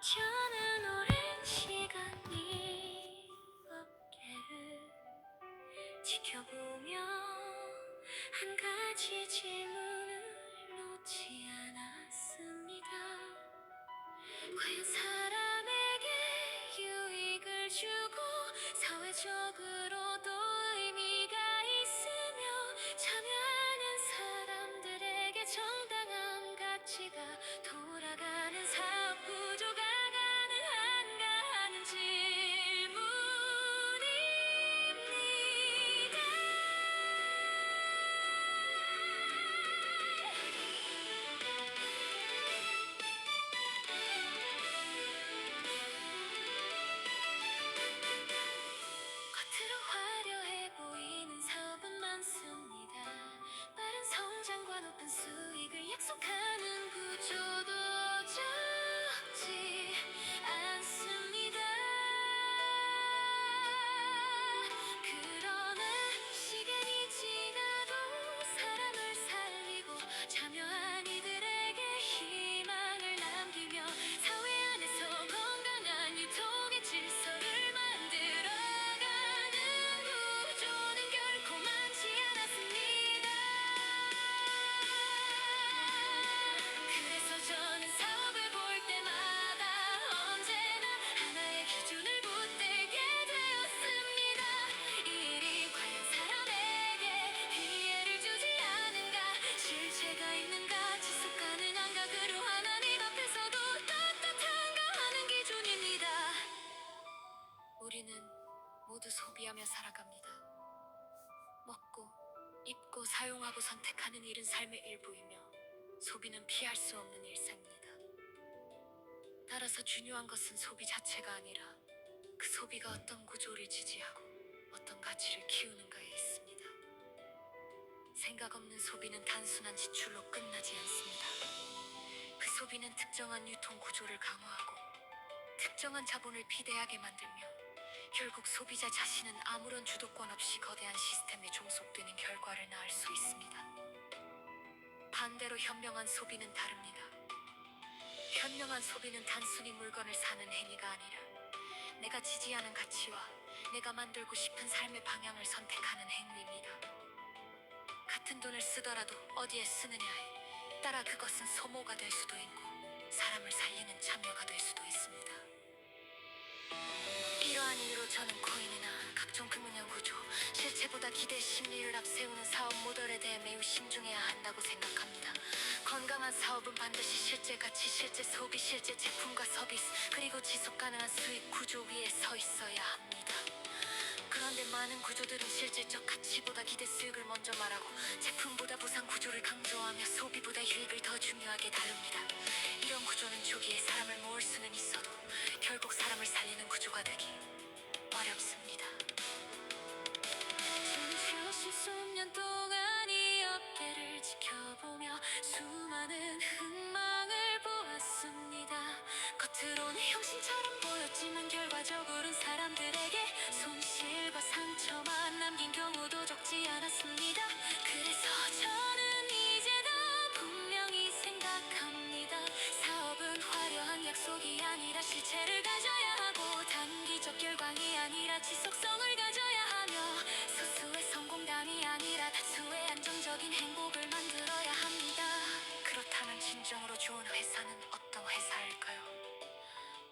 저는 오랜 시간 이 어깨를 지켜보며 한 가지 질문을 놓지 않았습니다. 과연 사람에게 유익을 주고 사회적으로도 의미가 있으며 참여하는 사람들에게 정당한 가치가 돌아가는 사업 구조가 가능한가 하는 질문입니다. 겉으로 화려해 보이는 사업은 많습니다. 빠른 성장과 높은 수익을 약속하는 구조도 적지 않습니다. 그러나 시간이 지나도 사람을 살리고 참여한 이들에게 희망을 남기며 사회 안에서 건강한 유통의 질서를 만들어가는 구조는 결코 많지 않았습니다. 그래서 저는 사업을 볼 때마다 언제나 하나의 기준을 붙들게 되었습니다. 이 일이 과연 사람에게 피해를 주지 않은가, 실체가 있는가, 지속 가능한가, 그로 하나님 앞에서도 떳떳한가 하는 기준입니다. 우리는 모두 소비하며 살아갑니다. 먹고, 입고, 사용하고 선택하는 일은 삶의 일부이며 소비는 피할 수 없는 일상입니다. 따라서 중요한 것은 소비 자체가 아니라 그 소비가 어떤 구조를 지지하고 어떤 가치를 키우는가에 있습니다. 생각 없는 소비는 단순한 지출로 끝나지 않습니다. 그 소비는 특정한 유통 구조를 강화하고 특정한 자본을 비대하게 만들며 결국 소비자 자신은 아무런 주도권 없이 거대한 시스템에 종속되는 결과를 낳을 수 있습니다. 반대로 현명한 소비는 다릅니다. 현명한 소비는 단순히 물건을 사는 행위가 아니라 내가 지지하는 가치와 내가 만들고 싶은 삶의 방향을 선택하는 행위입니다. 같은 돈을 쓰더라도 어디에 쓰느냐에 따라 그것은 소모가 될 수도 있고 사람을 살리는 참여가 될 수도 있습니다. 이러한 이유로 저는 코인이나 각종 금융형 구조, 실체보다 기대 심리를 앞세우는 사업 모델에 대해 매우 신중해야 한다고 생각합니다. 건강한 사업은 반드시 실제 가치, 실제 소비, 실제 제품과 서비스, 그리고 지속 가능한 수익 구조 위에 서 있어야 합니다. 그런데 많은 구조들은 실질적 가치보다 기대 수익을 먼저 말하고 제품보다 보상 구조를 강조하며 소비보다 유익을 더 중요하게 다룹니다. 이런 구조는 초기에 사람을 모을 수는 있어도 결국 사람을 살리는 구조가 되기 어렵습니다. 숨쉬어 수년 동안 이 어깨를 지켜보며 수많은 흥망을 보았습니다. 겉으로는 형신처럼 보였지만 결과적으로는 사람들에게 손실과 상처만 남긴 경우도 적지 않았습니다. 그래서 저는 이제 더 분명히 생각합니다. 사업은 화려한 약속이 아니라 실체를 가져야 하고 단기적 결과이 아니라 지속성을 가져야 하며 소수의 성공담이 아니라 다수의 안정적인 행복을 만들어야 합니다. 그렇다면 진정으로 좋은 회사는 어떤 회사일까요?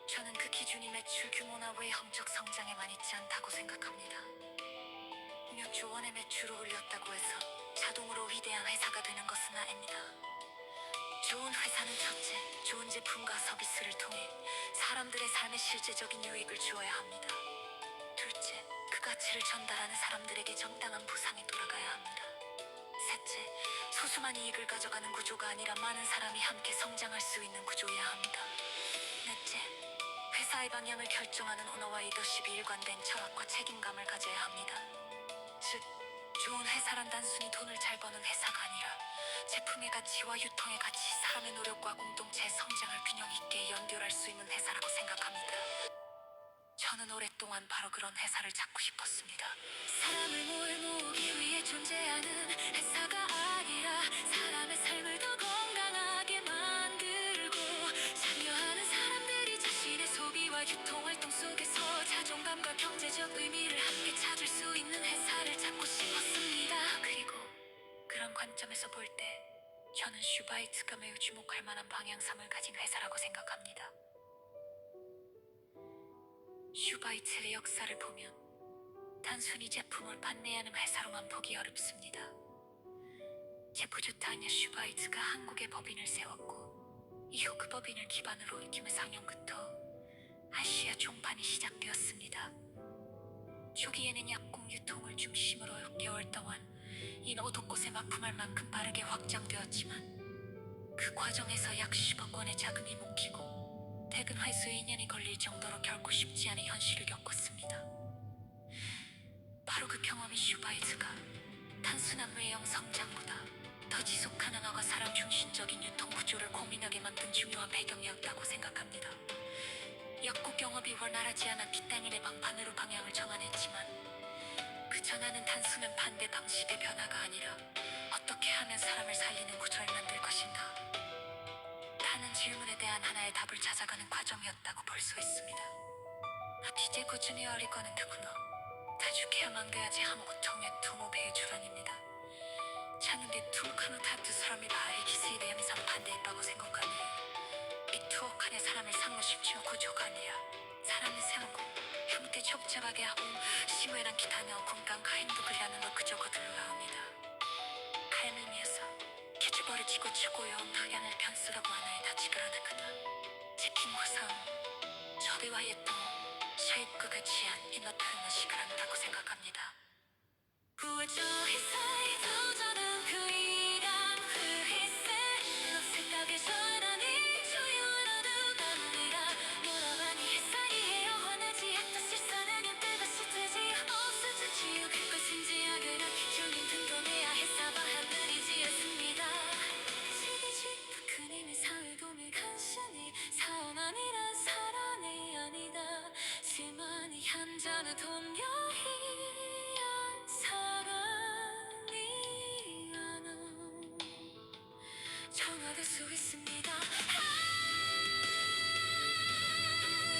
저는 그 기준이 매출 규모나 외형적 성장에만 있지 않다고 생각합니다. 몇 조 원의 매출을 올렸다고 해서 자동으로 위대한 회사가 되는 것은 아닙니다. 좋은 회사는 첫째, 좋은 제품과 서비스를 통해 사람들의 삶에 실제적인 유익을 주어야 합니다. 둘째, 그 가치를 전달하는 사람들에게 정당한 보상이 돌아가야 합니다. 셋째, 소수만 이익을 가져가는 구조가 아니라 많은 사람이 함께 성장할 수 있는 구조여야 합니다. 넷째, 회사의 방향을 결정하는 오너와 리더십이 일관된 철학과 책임감을 가져야 합니다. 즉, 좋은 회사란 단순히 돈을 잘 버는 회사가 아니라 제품의 가치와 유통의 가치, 사람의 노력과 공동체의 성장을 균형 있게 연결할 수 있는 회사라고 생각합니다. 저는 오랫동안 바로 그런 회사를 찾고 싶었습니다. 사람을 모으기 위해 존재하는 회사가 아니라 사람의 삶을 더 건강하게 만들고 참여하는 사람들이 자신 슈바이츠가 매우 주목할 만한 방향성을 가진 회사라고 생각합니다. 슈바이츠의 역사를 보면 단순히 제품을 판매하는 회사로만 보기 어렵습니다. 제프주 타냐 슈바이츠가 한국에 법인을 세웠고 이후 그 법인을 기반으로 2004년부터 아시아 종판이 시작되었습니다. 초기에는 약국 유통을 중심으로 6개월 동안 인어도 곳에 납품할 만큼 빠르게 확장되었지만 그 과정에서 약 10억 원의 자금이 묶이고 퇴근 회수 2년이 걸릴 정도로 결코 쉽지 않은 현실을 겪었습니다. 바로 그 경험이 슈바이츠가 단순한 외형 성장보다 더 지속 가능하고 사람 중심적인 유통 구조를 고민하게 만든 중요한 배경이었다고 생각합니다. 약국 영업이 원활하지 않아 뒷땅이의 방판으로 방향을 정하냈지만 그 전환은 단순한 판매 방식의 변화가 아니라 어떻게 하면 사람을 살리는 구조를 만들 것인가 라는 질문에 대한 하나의 답을 찾아가는 과정이었다고 볼 수 있습니다. 이제 꾸준히 어리고는 누구나 다죽해야만 돼야지 한국통의 두모배의 주란입니다. 자는데 툭하는 타투 사람이 바리 기세에 대한 반대했다고 생각하니 이 투옥한의 사람을 상고 싶지 구조가 아니라 사람을 세우고 형태 촉잡하게 하고 심외란 기타나 공간 가행복을 하는 것 그저 거들어가 합니다. 갈미미에서 개주벌을 지고 추고요 흑양을 변수라고 하나의 다치가 하나구나. 제킨 화상 저비와의 또 샤입과 같이 한 인어 표현의 시간한다고 생각합니다. 구해줘 회사의 도전은 그 이란 회세 너 생각에 전환이 조용한 어두가 내가 여러분이 햇살이 영원하지 않다 실선하면 뜨거시 되지 없어져 지우 그것은 지역을 주님 등도내야 했사봐 하늘이 지었습니다. 지기지 큰 힘의 사회금을 간신히 사원 아니란 사람이 아니다. 지만이 한 잔의 돈명이 정화될 수 있습니다.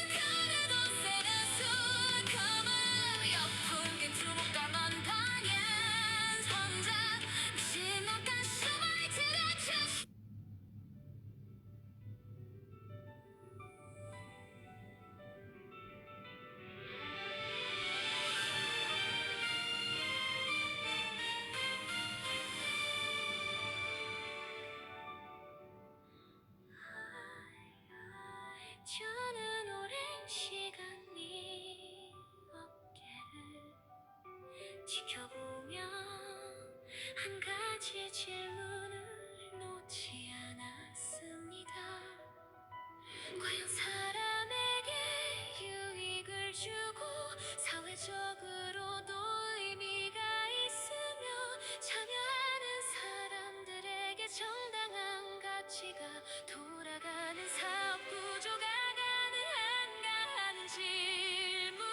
그래도 세는 수컴은 옆풍긴 두목감한 방엔 성장 심각한 슈바이트가 쳐 저는 오랜 시간 네 어깨를 지켜보며 한 가지 질문을 놓지 않았습니다. 과연 사람에게 유익을 주고 사회적으로도 의미가 있으며 참여하는 사람들에게 정당한 가치가 돌아가는 사업 구조가 가능한가 하는 질문입니다.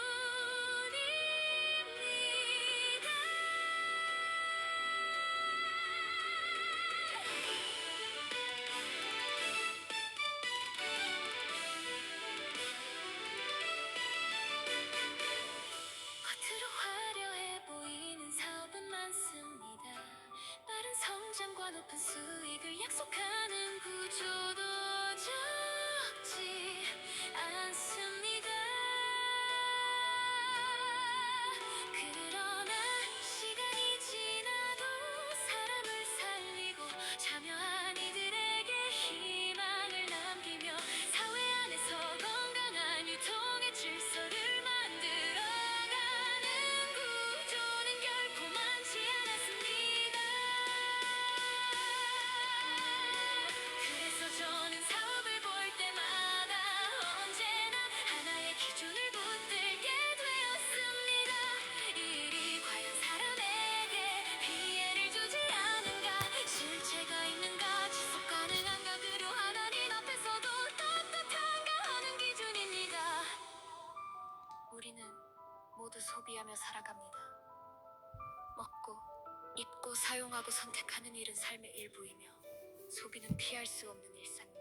겉으로 화려해 보이는 사업은 많습니다. 빠른 성장과 높은 수익을 약속하는 구조도 적지 않습니다. 그러나 시간이 지나도 사람을 살리고 참여한 이들에게 희망을 남기며 사회 안에서 건강한 유통의 질서를 만들어가는 구조는 결코 많지 않았습니다. 그래서 저는 사업을 볼 때마다 언제나 하나의 기준을 붙들게 되었습니다. 일이 과연 사람에게 피해를 주지 않은가 실체가 있는가 지속 가능한가 그려 하나님 앞에서도 떳떳한가 하는 기준입니다. 우리는 모두 소비하며 살아갑니다. 먹고, 입고, 사용하고 선택하는 일은 삶의 일부이며 소비는 피할 수 없는 일상입니다.